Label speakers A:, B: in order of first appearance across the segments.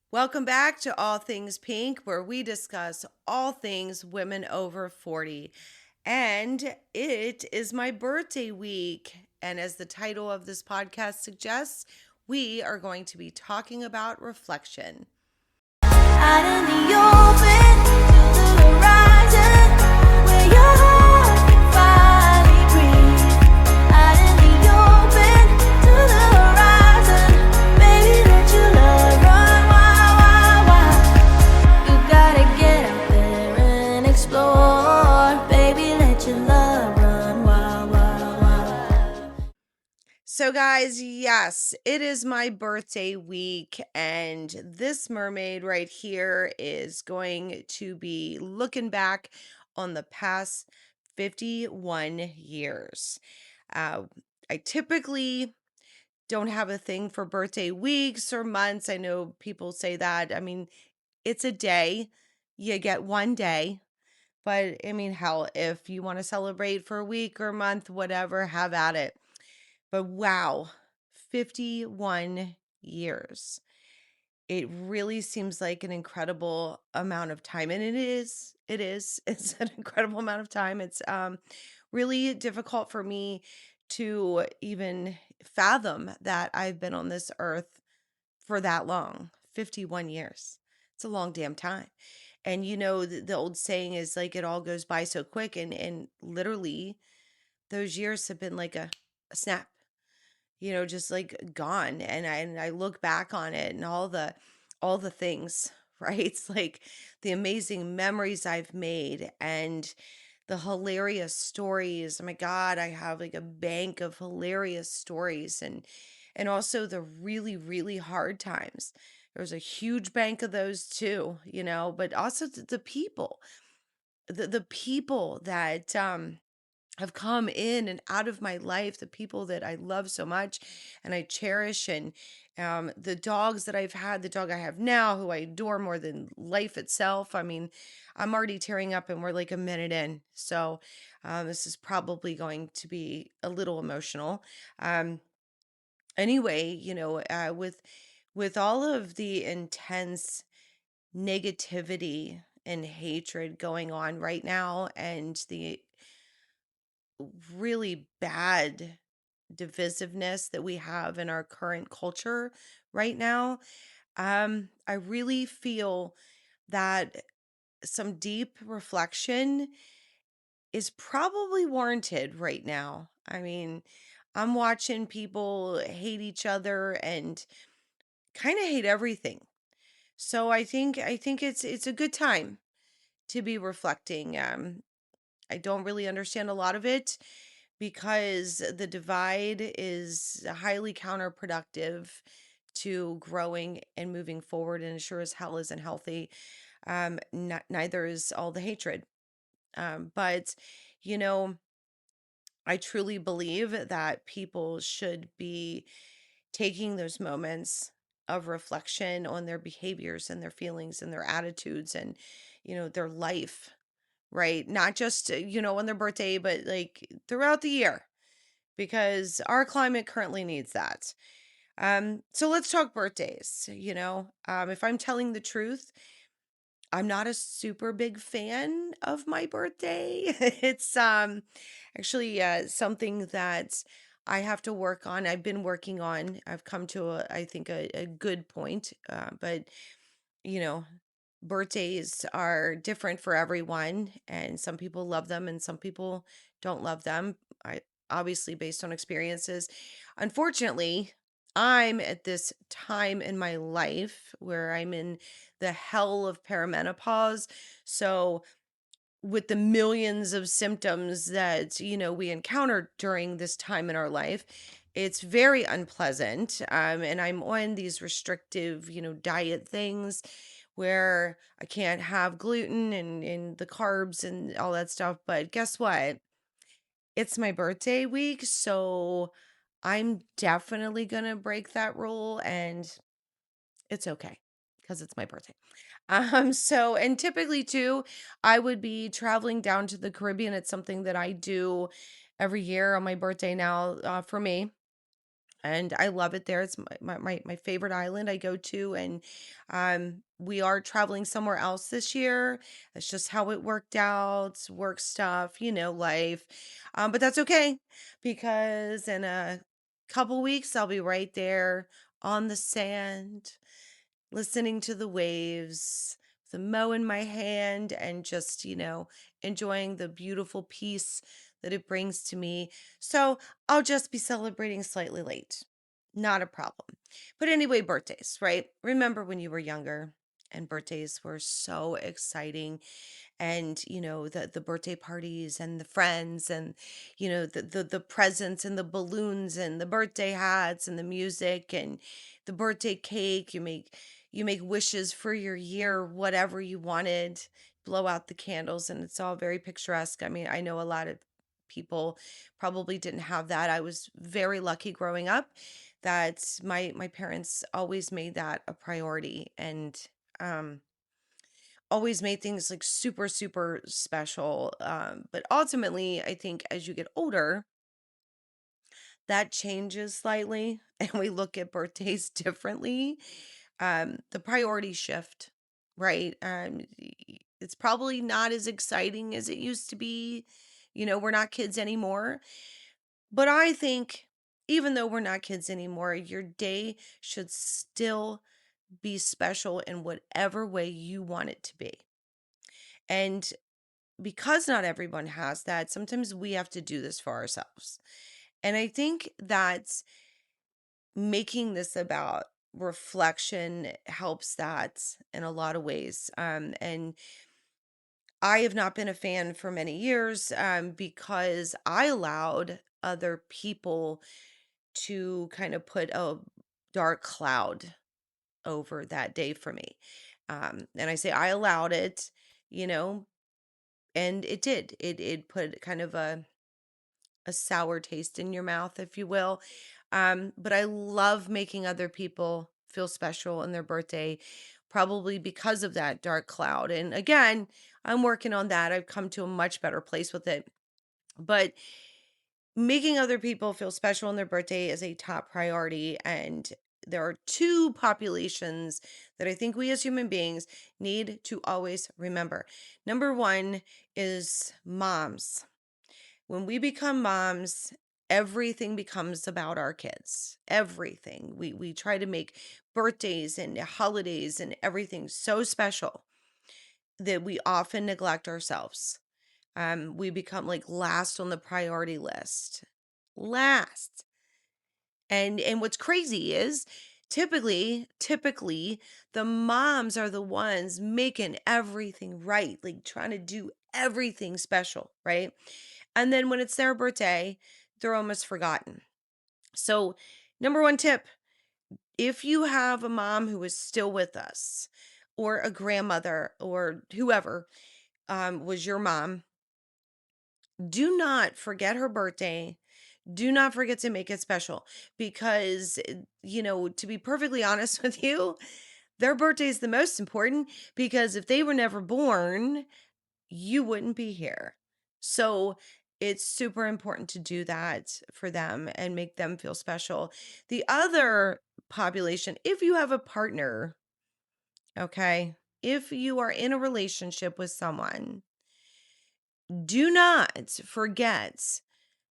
A: Welcome back to All Things Pink, where we discuss all things women over 40. And it is my birthday week. And as the title of this podcast suggests, we are going to be talking about reflection.
B: Out in the open, to the horizon, where your heart can finally breathe. Out in the open, to the horizon, baby, let your love run wild, wild, wild. You gotta get out there and explore, baby, let your love run wild, wild, wild.
A: So, guys, yes, it is my birthday week, and this mermaid right here is going to be looking back on the past 51 years. Uh, I typically don't have a thing for birthday weeks or months. I know people say that. I mean, it's a day, you get one day. But I mean, hell, if you want to celebrate for a week or a month, whatever, have at it. But wow, 51 years. It really seems like an incredible amount of time. And it is. It is. It's an incredible amount of time. It's really difficult for me to even fathom that I've been on this earth for that long. 51 years. It's a long damn time. And the old saying is like it all goes by so quick, and literally those years have been like a snap, just like gone. And I look back on it and all the things, right? It's like the amazing memories I've made and the hilarious stories. Oh my God, I have like a bank of hilarious stories, and also the really, really hard times. There was a huge bank of those too, but also the people, the people that have come in and out of my life, the people that I love so much and I cherish, and the dogs that I've had, the dog I have now, who I adore more than life itself. I mean, I'm already tearing up and we're like a minute in. So this is probably going to be a little emotional. Um, anyway, with all of the intense negativity and hatred going on right now, and the really bad divisiveness that we have in our current culture right now, I really feel that some deep reflection is probably warranted right now. I mean, I'm watching people hate each other and kind of hate everything. So I think it's a good time to be reflecting. I don't really understand a lot of it because the divide is highly counterproductive to growing and moving forward, and it sure as hell isn't healthy. Neither is all the hatred. But, you know, I truly believe that people should be taking those moments of reflection on their behaviors and their feelings and their attitudes and, their life, right? Not just, on their birthday, but like throughout the year, because our climate currently needs that. So let's talk birthdays. If I'm telling the truth, I'm not a super big fan of my birthday. It's actually something that I have to work on. I've been working on. I've come to I think a good point. But you know, birthdays are different for everyone, and some people love them and some people don't love them. I obviously based on experiences. Unfortunately, I'm at this time in my life where I'm in the hell of perimenopause. So, with the millions of symptoms that, we encounter during this time in our life, it's very unpleasant. And I'm on these restrictive, diet things where I can't have gluten and the carbs and all that stuff. But guess what? It's my birthday week. So I'm definitely going to break that rule, and it's okay because it's my birthday. And typically too, I would be traveling down to the Caribbean. It's something that I do every year on my birthday now, for me. and I love it there. It's my favorite island I go to, and we are traveling somewhere else this year. That's just how it worked out. Work stuff, life. But that's okay because in a couple weeks I'll be right there on the sand, listening to the waves, the mo in my hand, and just, enjoying the beautiful peace that it brings to me. So I'll just be celebrating slightly late. Not a problem. But anyway, birthdays, right? Remember when you were younger and birthdays were so exciting, and the birthday parties and the friends, and the presents and the balloons and the birthday hats and the music and the birthday cake. You make wishes for your year, whatever you wanted, blow out the candles, and it's all very picturesque. I mean, I know a lot of people probably didn't have that. I was very lucky growing up that my parents always made that a priority, and um always made things like super, super special. But ultimately, I think as you get older, that changes slightly and we look at birthdays differently. The priorities shift, right? It's probably not as exciting as it used to be. We're not kids anymore. But I think even though we're not kids anymore, your day should still be special in whatever way you want it to be. And because not everyone has that, sometimes we have to do this for ourselves. And I think that making this about reflection helps that in a lot of ways. And I have not been a fan for many years because I allowed other people to kind of put a dark cloud over that day for me. And I say I allowed it, you know, and it did. It put kind of a sour taste in your mouth, if you will. But I love making other people feel special on their birthday, probably because of that dark cloud. And again, I'm working on that. I've come to a much better place with it. But making other people feel special on their birthday is a top priority. And there are two populations that I think we as human beings need to always remember. Number one is moms. When we become moms, everything becomes about our kids. Everything. We try to make birthdays and holidays and everything so special that we often neglect ourselves. We become like last on the priority list. Last. And what's crazy is typically the moms are the ones making everything right, like trying to do everything special, right? And then when it's their birthday, they're almost forgotten. So, number one tip, if you have a mom who is still with us, or a grandmother, or whoever was your mom, do not forget her birthday. Do not forget to make it special because, to be perfectly honest with you, their birthday is the most important because if they were never born, you wouldn't be here. So it's super important to do that for them and make them feel special. The other population, if you have a partner, okay, if you are in a relationship with someone, do not forget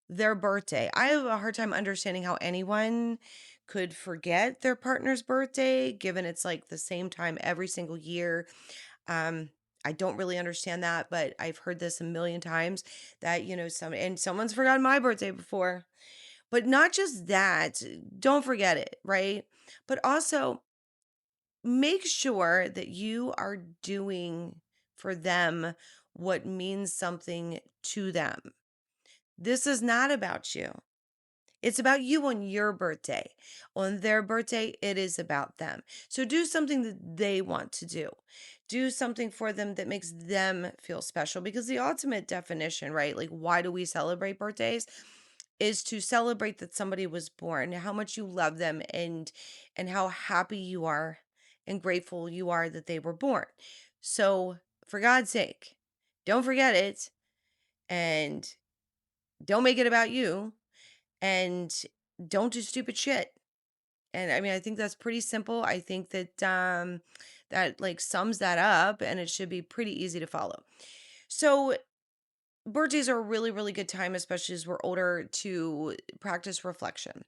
A: their birthday. I have a hard time understanding how anyone could forget their partner's birthday, given it's like the same time every single year. Um, I don't really understand that, but I've heard this a million times that, someone's forgotten my birthday before. But not just that, don't forget it, right? But also make sure that you are doing for them what means something to them. This is not about you. It's about you on your birthday. On their birthday, it is about them. So do something that they want to do. Do something for them that makes them feel special because the ultimate definition, right? Like why do we celebrate birthdays? Is to celebrate that somebody was born, how much you love them and how happy you are and grateful you are that they were born. So, for God's sake, don't forget it and don't make it about you. And don't do stupid shit. And I mean, I think that's pretty simple. I think that that like sums that up, and it should be pretty easy to follow. So birthdays are a really, really good time, especially as we're older, to practice reflection.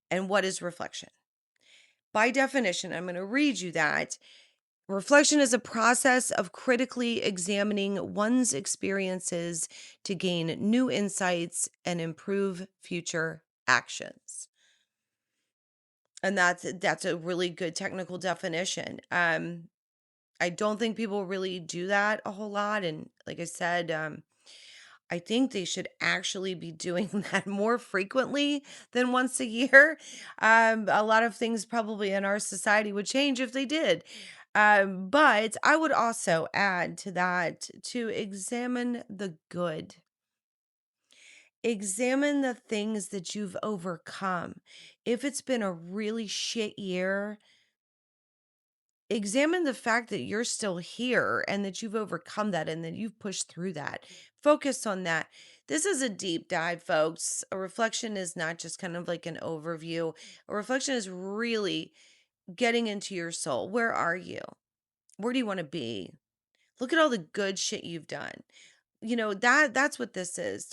A: And what is reflection? By definition, I'm going to read you that. Reflection is a process of critically examining one's experiences to gain new insights and improve future actions. And that's a really good technical definition. I don't think people really do that a whole lot, and like I said, I think they should actually be doing that more frequently than once a year. A lot of things probably in our society would change if they did. But I would also add to that to examine the good. Examine the things that you've overcome. If it's been a really shit year, examine the fact that you're still here and that you've overcome that and that you've pushed through that. Focus on that. This is a deep dive, folks. A reflection is not just kind of like an overview. A reflection is really getting into your soul. Where are you? Where do you want to be? Look at all the good shit you've done. That's what this is.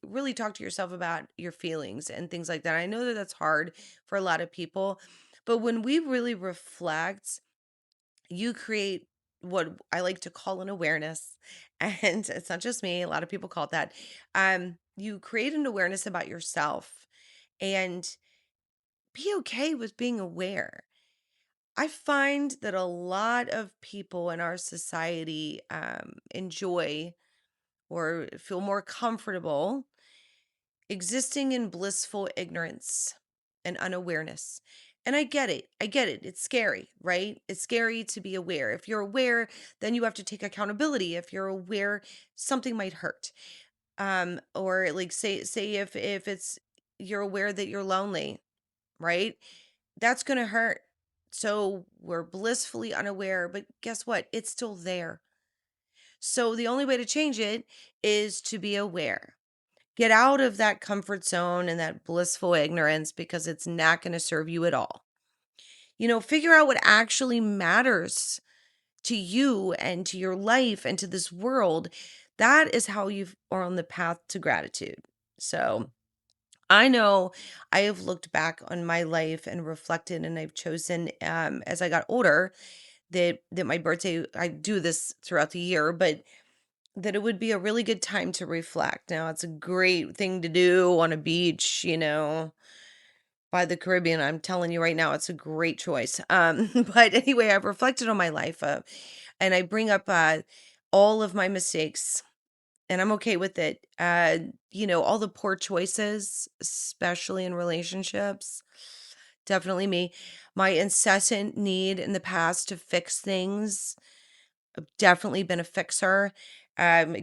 A: Really talk to yourself about your feelings and things like that. I know that that's hard for a lot of people, but when we really reflect, you create what I like to call an awareness. And it's not just me, a lot of people call it that. You create an awareness about yourself and be okay with being aware. I find that a lot of people in our society enjoy or feel more comfortable existing in blissful ignorance and unawareness. And I get it. I get it. It's scary, right? It's scary to be aware. If you're aware, then you have to take accountability. If you're aware, something might hurt. Or like say if it's you're aware that you're lonely, right? That's going to hurt. So we're blissfully unaware, but guess what? It's still there. So the only way to change it is to be aware. Get out of that comfort zone and that blissful ignorance because it's not going to serve you at all. Figure out what actually matters to you and to your life and to this world. That is how you are on the path to gratitude. So I know I have looked back on my life and reflected, and I've chosen as I got older that my birthday, I do this throughout the year, but that it would be a really good time to reflect. Now, it's a great thing to do on a beach, by the Caribbean. I'm telling you right now, it's a great choice. But anyway, I've reflected on my life, and I bring up all of my mistakes, and I'm okay with it. All the poor choices, especially in relationships. Definitely me. My incessant need in the past to fix things, definitely been a fixer.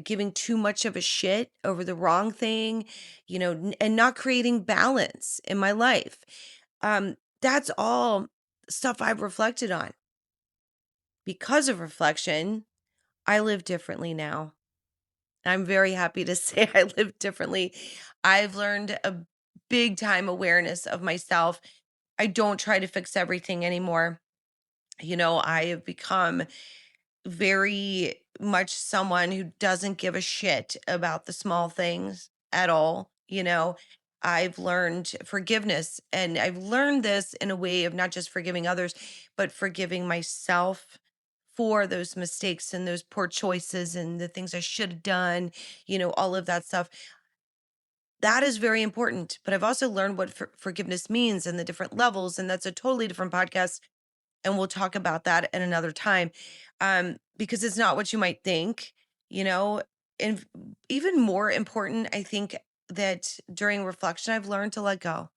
A: Giving too much of a shit over the wrong thing, and not creating balance in my life. That's all stuff I've reflected on. Because of reflection, I live differently now. I'm very happy to say I live differently. I've learned a big time awareness of myself. I don't try to fix everything anymore. I have become very much someone who doesn't give a shit about the small things at all. I've learned forgiveness, and I've learned this in a way of not just forgiving others, but forgiving myself for those mistakes and those poor choices and the things I should have done, all of that stuff. That is very important. But I've also learned what forgiveness means and the different levels. And that's a totally different podcast, and we'll talk about that at another time. Because it's not what you might think, you know, and even more important, I think that during reflection, I've learned to let go.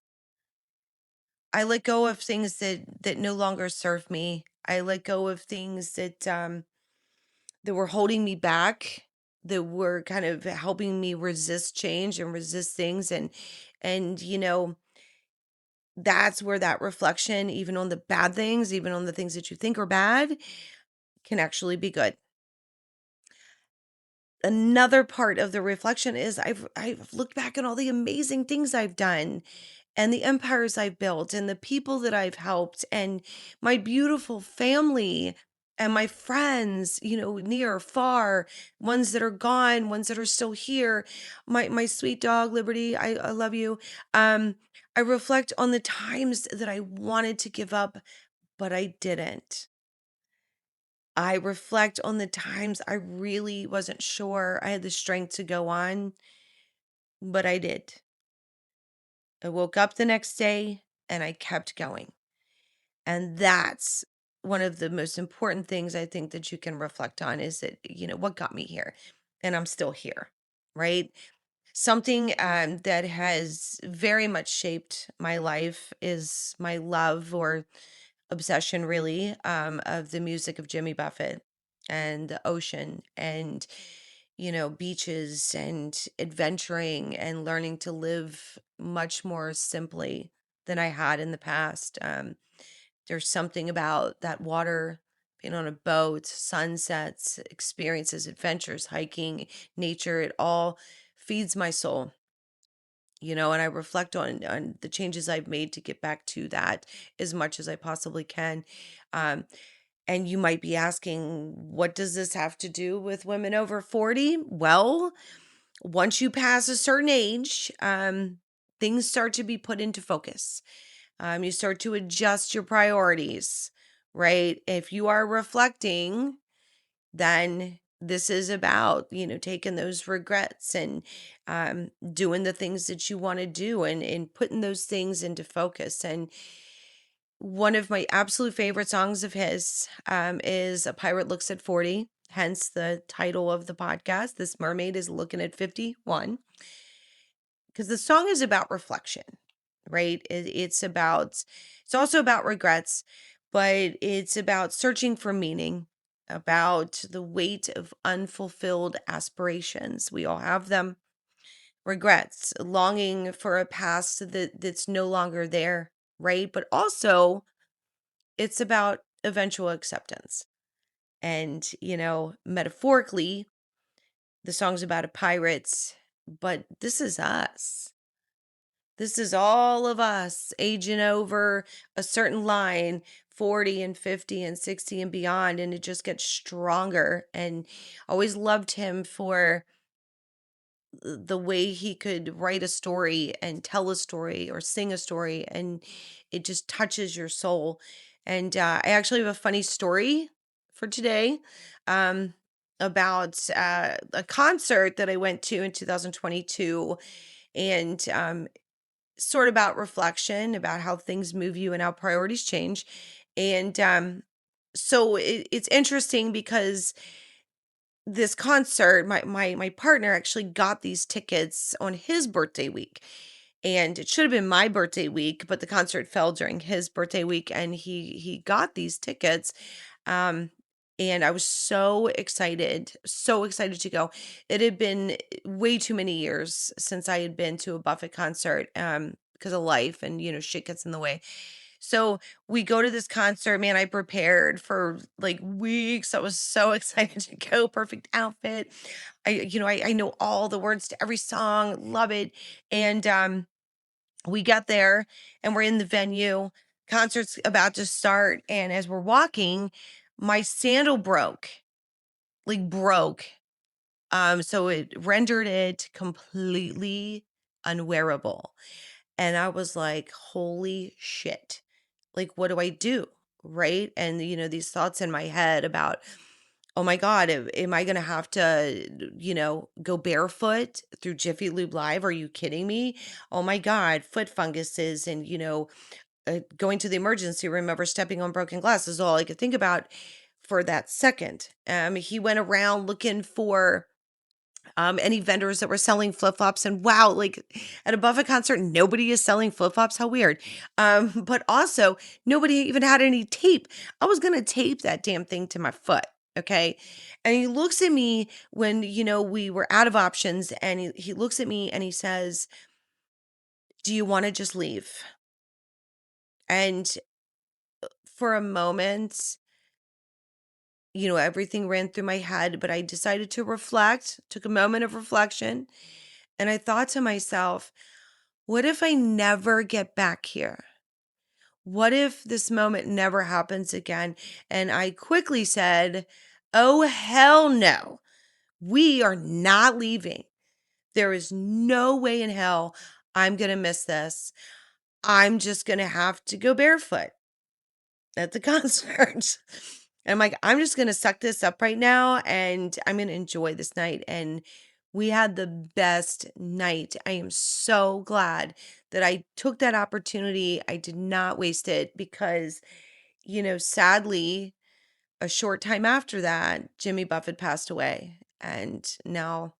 A: I let go of things that no longer serve me. I let go of things that were holding me back, that were kind of helping me resist change and resist things. And that's where that reflection, even on the bad things, even on the things that you think are bad, can actually be good. Another part of the reflection is I've looked back at all the amazing things I've done and the empires I've built and the people that I've helped and my beautiful family and my friends, near or far, ones that are gone, ones that are still here. My sweet dog Liberty, I love you. Um I reflect on the times that I wanted to give up, but I didn't. I reflect on the times I really wasn't sure I had the strength to go on, but I did. I woke up the next day and I kept going. And that's one of the most important things I think that you can reflect on is that, what got me here? And I'm still here, right? Something that has very much shaped my life is my love or obsession, really, of the music of Jimmy Buffett and the ocean and, beaches and adventuring and learning to live much more simply than I had in the past. There's something about that water, being on a boat, sunsets, experiences, adventures, hiking, nature, it all feeds my soul. And I reflect on the changes I've made to get back to that as much as I possibly can. Um, and you might be asking, what does this have to do with women over 40? Well, once you pass a certain age, things start to be put into focus. You start to adjust your priorities, right? If you are reflecting, then this is about, taking those regrets and doing the things that you want to do and putting those things into focus. And one of my absolute favorite songs of his is A Pirate Looks at 40, hence the title of the podcast. This mermaid is looking at 51 because the song is about reflection, right? It's also about regrets, but it's about searching for meaning, about the weight of unfulfilled aspirations. We all have them. Regrets, longing for a past that's no longer there, right? But also, it's about eventual acceptance. And, metaphorically, the song's about a pirate, but this is us. This is all of us aging over a certain line, 40 and 50 and 60 and beyond, and it just gets stronger. And always loved him for the way he could write a story and tell a story or sing a story, and it just touches your soul. And I actually have a funny story for today um, about a concert that I went to in 2022, and sort about reflection about how things move you and how priorities change. And so it's interesting because this concert, my partner actually got these tickets on his birthday week. And it should have been my birthday week, but the concert fell during his birthday week and he got these tickets. Um and I was so excited to go. It had been way too many years since I had been to a Buffett concert because of life and shit gets in the way. So we go to this concert, man, I prepared for like weeks. I was so excited to go. Perfect outfit. I know all the words to every song, love it. And we got there and we're in the venue. Concert's about to start. And as we're walking, my sandal broke, like broke. So it rendered it completely unwearable. And I was like, holy shit. Like, what do I do? Right. And, these thoughts in my head about, oh my God, am I going to have to, go barefoot through Jiffy Lube Live? Are you kidding me? Oh my God, foot funguses and, going to the emergency room, ever stepping on broken glass is all I could think about for that second. He went around looking for any vendors that were selling flip-flops, and wow, like at a Buffett concert nobody is selling flip-flops, how weird. But also nobody even had any tape. I was going to tape that damn thing to my foot. Okay. And he looks at me when, we were out of options, and he looks at me and he says, do you want to just leave? And for a moment, Everything ran through my head, but I decided to reflect, took a moment of reflection, and I thought to myself, what if I never get back here? What if this moment never happens again? And I quickly said, oh, hell no. We are not leaving. There is no way in hell I'm going to miss this. I'm just going to have to go barefoot at the concert. And I'm like, I'm just going to suck this up right now and I'm going to enjoy this night. And we had the best night. I am so glad that I took that opportunity. I did not waste it because, sadly, a short time after that, Jimmy Buffett passed away. And now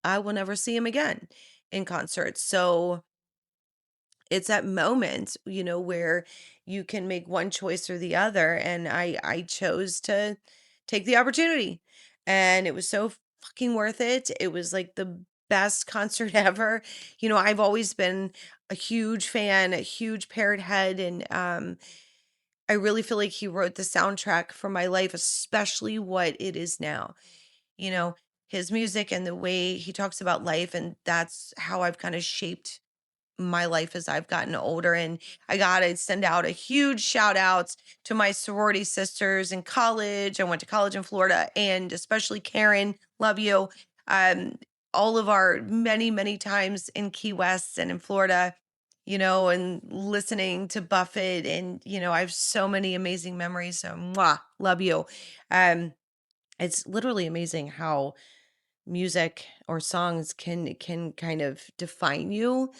A: I will never see him again in concert. So it's that moment, where you can make one choice or the other. And I chose to take the opportunity. And it was so fucking worth it. It was like the best concert ever. I've always been a huge fan, a huge parrot head, and I really feel like he wrote the soundtrack for my life, especially what it is now. You know, his music and the way he talks about life, and that's how I've kind of shaped my life as I've gotten older. And I gotta send out a huge shout out to my sorority sisters in college. I went to college in Florida, and especially Karen, love you. Um, all of our many, many times in Key West and in Florida, and listening to Buffett, and I have so many amazing memories. So mwah, love you. Um, it's literally amazing how music or songs can kind of define you.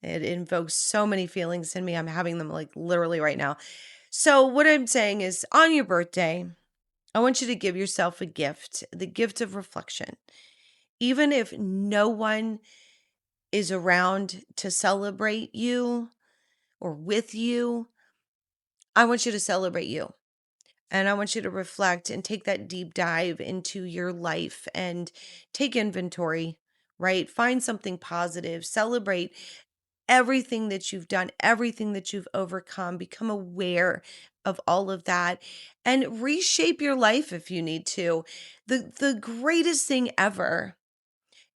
A: It invokes so many feelings in me. I'm having them like literally right now. So what I'm saying is, on your birthday, I want you to give yourself a gift, the gift of reflection. Even if no one is around to celebrate you or with you, I want you to celebrate you. And I want you to reflect and take that deep dive into your life and take inventory, right? Find something positive, celebrate everything that you've done, everything that you've overcome, become aware of all of that and reshape your life if you need to. The greatest thing ever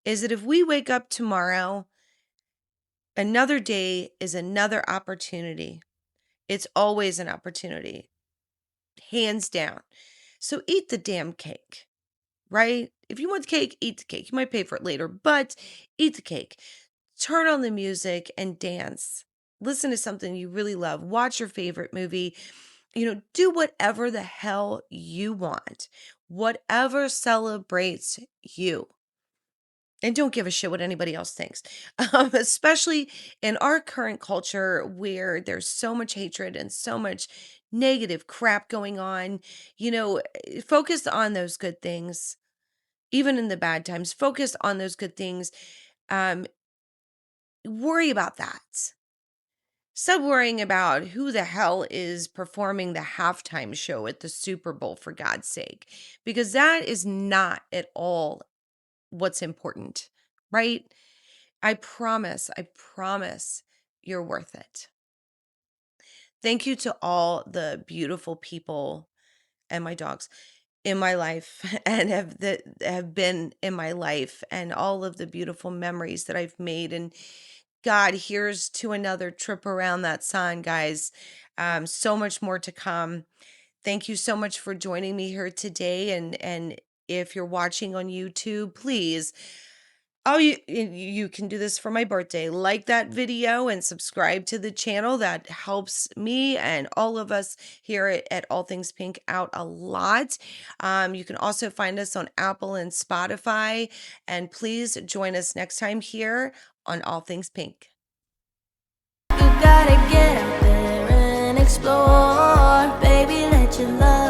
A: is that if we wake up tomorrow, another day is another opportunity. It's always an opportunity, hands down. So eat the damn cake, right? If you want the cake, eat the cake. You might pay for it later, but eat the cake. Turn on the music and dance. Listen to something you really love. Watch your favorite movie. Do whatever the hell you want, whatever celebrates you. And don't give a shit what anybody else thinks, especially in our current culture where there's so much hatred and so much negative crap going on. Focus on those good things, even in the bad times. Focus on those good things. Um, Worry about that. Stop worrying about who the hell is performing the halftime show at the Super Bowl, for God's sake, because that is not at all what's important, right? I promise you're worth it. Thank you to all the beautiful people and my dogs in my life and that have been in my life, and all of the beautiful memories that I've made. And God, here's to another trip around that sun, guys. So much more to come. Thank you so much for joining me here today. And if you're watching on YouTube, please, oh, you can do this for my birthday. Like that video and subscribe to the channel. That helps me and all of us here at All Things Pink out a lot. You can also find us on Apple and Spotify. And please join us next time here on All Things Pink.
B: You gotta get out there and explore, baby, let your love